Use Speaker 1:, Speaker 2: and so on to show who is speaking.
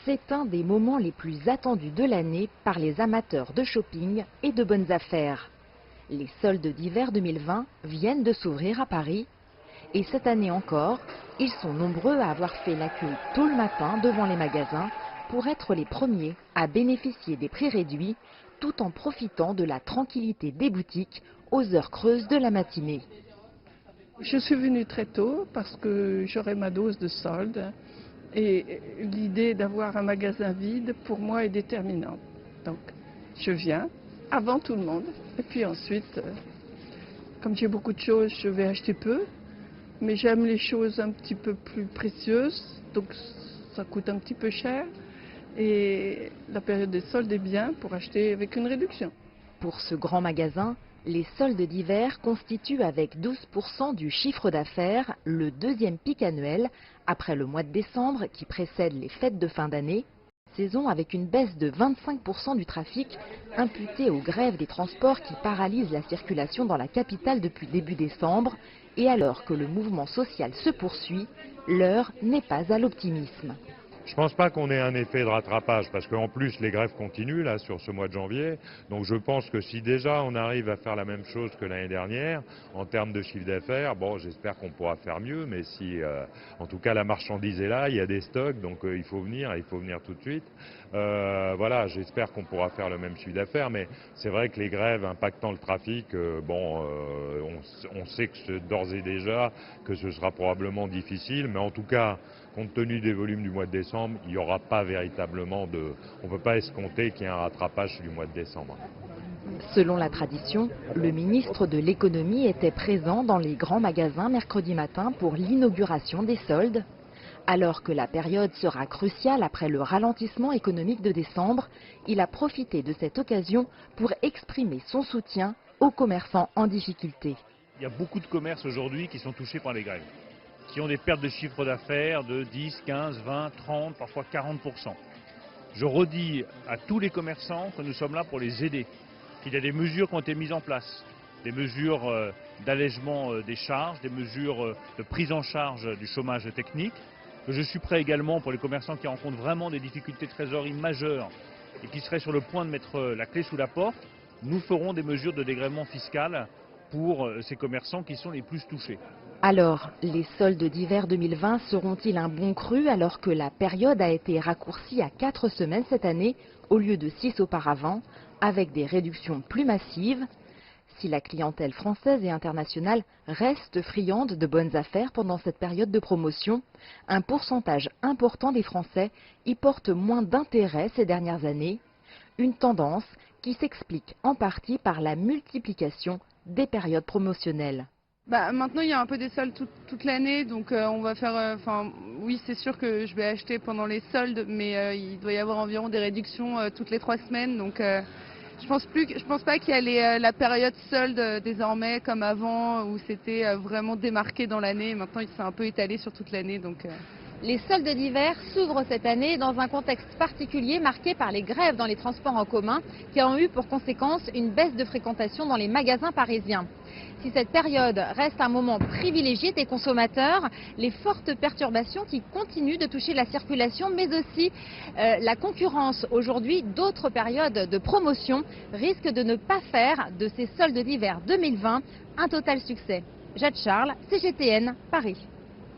Speaker 1: C'est un des moments les plus attendus de l'année par les amateurs de shopping et de bonnes affaires. Les soldes d'hiver 2020 viennent de s'ouvrir à Paris. Et cette année encore, ils sont nombreux à avoir fait la queue tôt le matin devant les magasins pour être les premiers à bénéficier des prix réduits tout en profitant de la tranquillité des boutiques aux heures creuses de la matinée.
Speaker 2: Je suis venue très tôt parce que j'aurai ma dose de solde et l'idée d'avoir un magasin vide pour moi est déterminante. Donc je viens avant tout le monde et puis ensuite, comme j'ai beaucoup de choses, je vais acheter peu, mais j'aime les choses un petit peu plus précieuses, donc ça coûte un petit peu cher et la période des soldes est bien pour acheter avec une réduction.
Speaker 1: Pour ce grand magasin, les soldes d'hiver constituent avec 12% du chiffre d'affaires le deuxième pic annuel après le mois de décembre qui précède les fêtes de fin d'année. Saison avec une baisse de 25% du trafic imputée aux grèves des transports qui paralysent la circulation dans la capitale depuis début décembre. Et alors que le mouvement social se poursuit, l'heure n'est pas à l'optimisme.
Speaker 3: Je ne pense pas qu'on ait un effet de rattrapage parce qu'en plus les grèves continuent là sur ce mois de janvier. Donc je pense que si déjà on arrive à faire la même chose que l'année dernière en termes de chiffre d'affaires, bon j'espère qu'on pourra faire mieux, mais si en tout cas la marchandise est là, il y a des stocks, donc il faut venir tout de suite. Voilà, j'espère qu'on pourra faire le même chiffre d'affaires, mais c'est vrai que les grèves impactant le trafic, on sait que d'ores et déjà que ce sera probablement difficile, mais en tout cas, compte tenu des volumes du mois de décembre, il n'y aura pas véritablement on ne peut pas escompter qu'il y ait un rattrapage du mois de décembre.
Speaker 1: Selon la tradition, le ministre de l'économie était présent dans les grands magasins mercredi matin pour l'inauguration des soldes. Alors que la période sera cruciale après le ralentissement économique de décembre, il a profité de cette occasion pour exprimer son soutien aux commerçants en difficulté.
Speaker 4: Il y a beaucoup de commerces aujourd'hui qui sont touchés par les grèves, qui ont des pertes de chiffre d'affaires de 10, 15, 20, 30, parfois 40%. Je redis à tous les commerçants que nous sommes là pour les aider, qu'il y a des mesures qui ont été mises en place, des mesures d'allègement des charges, des mesures de prise en charge du chômage technique, que je suis prêt également pour les commerçants qui rencontrent vraiment des difficultés de trésorerie majeures et qui seraient sur le point de mettre la clé sous la porte. Nous ferons des mesures de dégrèvement fiscal pour ces commerçants qui sont les plus touchés.
Speaker 1: Alors, les soldes d'hiver 2020 seront-ils un bon cru alors que la période a été raccourcie à 4 semaines cette année au lieu de 6 auparavant, avec des réductions plus massives? Si la clientèle française et internationale reste friande de bonnes affaires pendant cette période de promotion, un pourcentage important des Français y porte moins d'intérêt ces dernières années, une tendance qui s'explique en partie par la multiplication des périodes promotionnelles.
Speaker 5: Maintenant, il y a un peu des soldes toute l'année, donc on va faire. Oui, c'est sûr que je vais acheter pendant les soldes, mais il doit y avoir environ des réductions toutes les 3 semaines, donc je pense pas qu'il y a la période solde désormais comme avant où c'était vraiment démarqué dans l'année. Maintenant, il s'est un peu étalé sur toute l'année, donc.
Speaker 1: Les soldes d'hiver s'ouvrent cette année dans un contexte particulier marqué par les grèves dans les transports en commun qui ont eu pour conséquence une baisse de fréquentation dans les magasins parisiens. Si cette période reste un moment privilégié des consommateurs, les fortes perturbations qui continuent de toucher la circulation mais aussi la concurrence aujourd'hui d'autres périodes de promotion risquent de ne pas faire de ces soldes d'hiver 2020 un total succès. Jade Charles, CGTN, Paris.